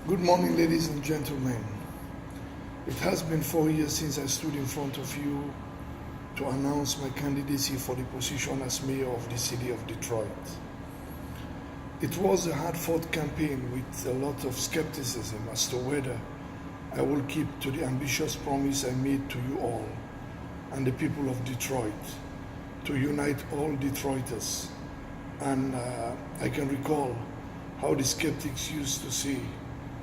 Good morning, ladies and gentlemen. It has been 4 years since I stood in front of you to announce my candidacy for the position as mayor of the city of Detroit. It was a hard-fought campaign with a lot of skepticism as to whether I will keep to the ambitious promise I made to you all and the people of Detroit to unite all Detroiters. And I can recall how the skeptics used to say,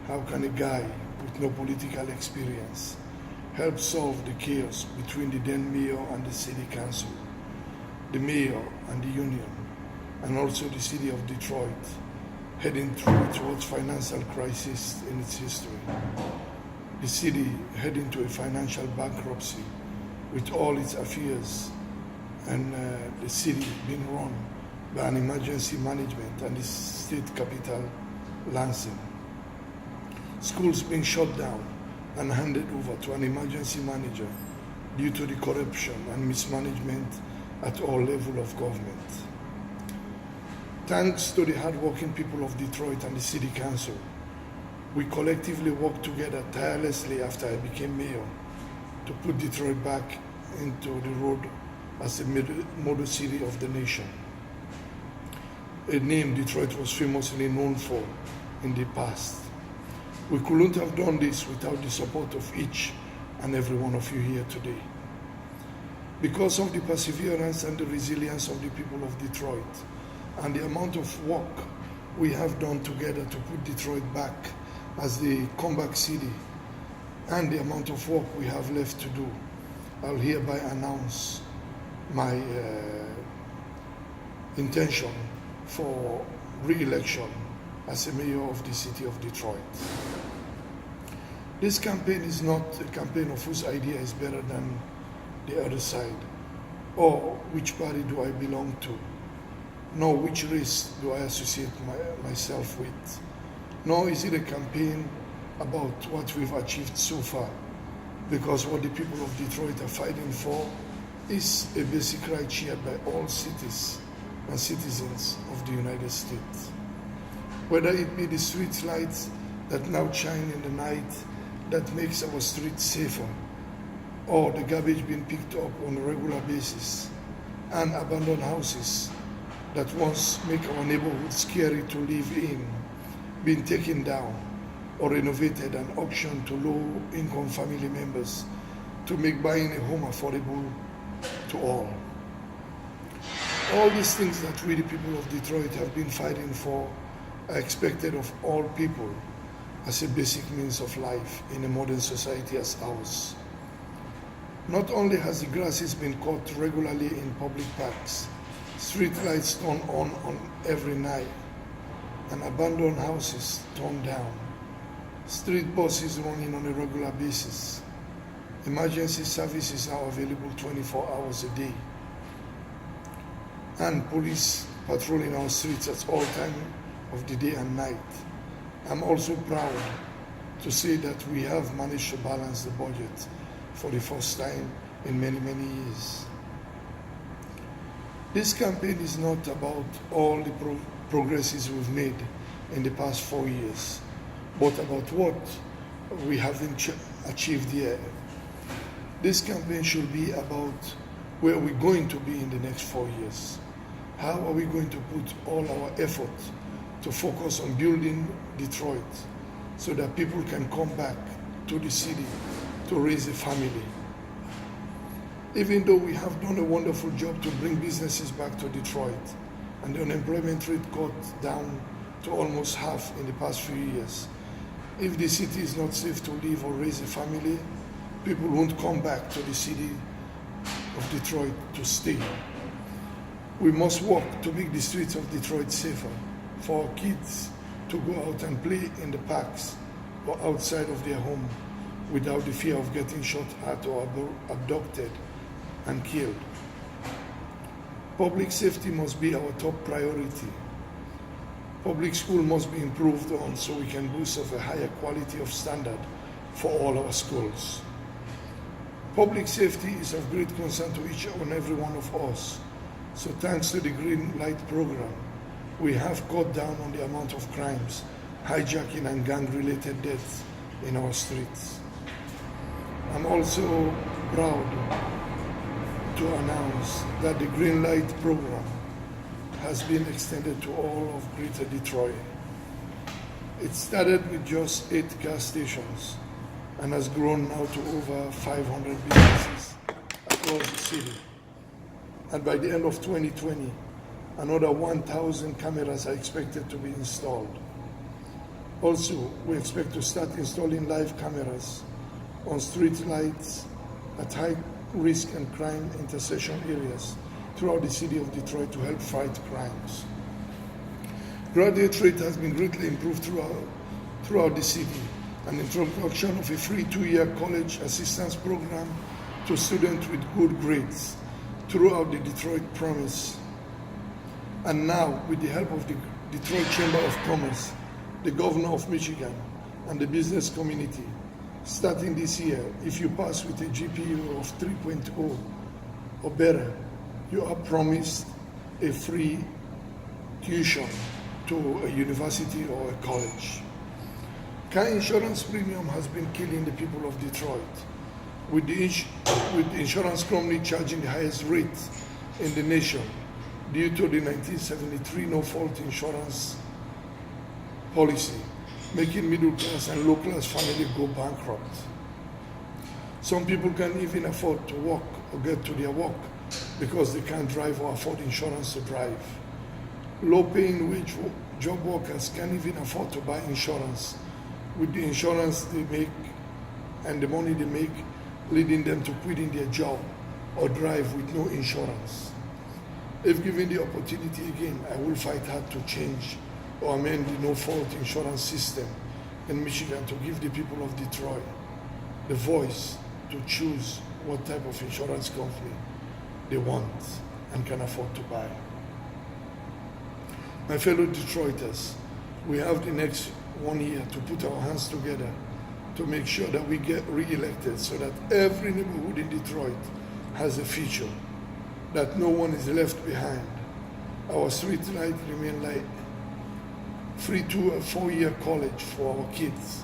how can a guy with no political experience help solve the chaos between the then mayor and the city council, the mayor and the union, and also the city of Detroit, heading through its worst financial crisis in its history. The city heading to a financial bankruptcy with all its affairs, and the city being run by an emergency management and the state capital, Lansing. Schools being shut down and handed over to an emergency manager due to the corruption and mismanagement at all levels of government. Thanks to the hardworking people of Detroit and the city council, we collectively worked together tirelessly after I became mayor to put Detroit back into the road as a model city of the nation, a name Detroit was famously known for in the past. We couldn't have done this without the support of each and every one of you here today. Because of the perseverance and the resilience of the people of Detroit and the amount of work we have done together to put Detroit back as the comeback city and the amount of work we have left to do, I'll hereby announce my intention for re-election as a mayor of the city of Detroit. This campaign is not a campaign of whose idea is better than the other side, or which party do I belong to, nor which race do I associate myself with, nor is it a campaign about what we've achieved so far, because what the people of Detroit are fighting for is a basic right shared by all cities and citizens of the United States. Whether it be the street lights that now shine in the night that makes our streets safer, or the garbage being picked up on a regular basis, and abandoned houses that once make our neighborhood scary to live in, being taken down or renovated and auctioned to low-income family members to make buying a home affordable to all. All these things that we, the people of Detroit, have been fighting for are expected of all people as a basic means of life in a modern society as ours. Not only has the grasses been cut regularly in public parks, street lights turned on every night, and abandoned houses torn down, street buses running on a regular basis, emergency services are available 24 hours a day, and police patrolling our streets at all times of the day and night. I'm also proud to say that we have managed to balance the budget for the first time in many, many years. This campaign is not about all the progresses we've made in the past 4 years, but about what we haven't achieved yet. This campaign should be about where we're going to be in the next 4 years. How are we going to put all our effort to focus on building Detroit so that people can come back to the city to raise a family? Even though we have done a wonderful job to bring businesses back to Detroit and the unemployment rate got down to almost half in the past few years, if the city is not safe to live or raise a family, people won't come back to the city of Detroit to stay. We must work to make the streets of Detroit safer for our kids to go out and play in the parks or outside of their home without the fear of getting shot at or abducted and killed. Public safety must be our top priority. Public school must be improved on so we can boast of a higher quality of standard for all our schools. Public safety is of great concern to each and every one of us. So thanks to the Green Light program, we have cut down on the amount of crimes hijacking and gang-related deaths in our streets. I'm also proud to announce that the Green Light program has been extended to all of Greater Detroit. It started with just 8 gas stations and has grown now to over 500 businesses across the city. And by the end of 2020, another 1,000 cameras are expected to be installed. Also, we expect to start installing live cameras on street lights at high risk and crime intersection areas throughout the city of Detroit to help fight crimes. Graduate rate has been greatly improved throughout the city. An introduction of a free 2-year college assistance program to students with good grades throughout the Detroit Promise. And now, with the help of the Detroit Chamber of Commerce, the Governor of Michigan, and the business community, starting this year, if you pass with a GPA of 3.0 or better, you are promised a free tuition to a university or a college. Car insurance premium has been killing the people of Detroit, with the insurance company charging the highest rate in the nation due to the 1973 no-fault insurance policy, making middle-class and low-class families go bankrupt. Some people can't even afford to walk or get to their work because they can't drive or afford insurance to drive. Low-paying wage job workers can't even afford to buy insurance, with the insurance they make and the money they make leading them to quitting their job or drive with no insurance. If given the opportunity again, I will fight hard to change or amend the no-fault insurance system in Michigan to give the people of Detroit the voice to choose what type of insurance company they want and can afford to buy. My fellow Detroiters, we have the next 1 year to put our hands together to make sure that we get re-elected so that every neighborhood in Detroit has a future, that no one is left behind. Our street light remain light, free 2 or 4-year college for our kids,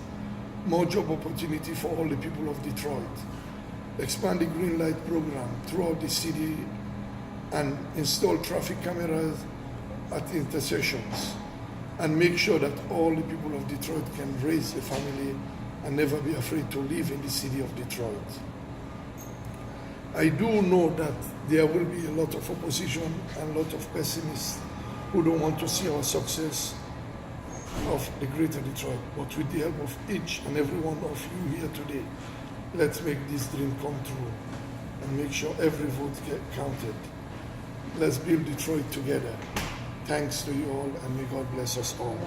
more job opportunity for all the people of Detroit, expand the Green Light program throughout the city and install traffic cameras at intersections, and make sure that all the people of Detroit can raise a family and never be afraid to live in the city of Detroit. I do know that there will be a lot of opposition and a lot of pessimists who don't want to see our success of the Greater Detroit. But with the help of each and every one of you here today, let's make this dream come true and make sure every vote gets counted. Let's build Detroit together. Thanks to you all, and may God bless us all.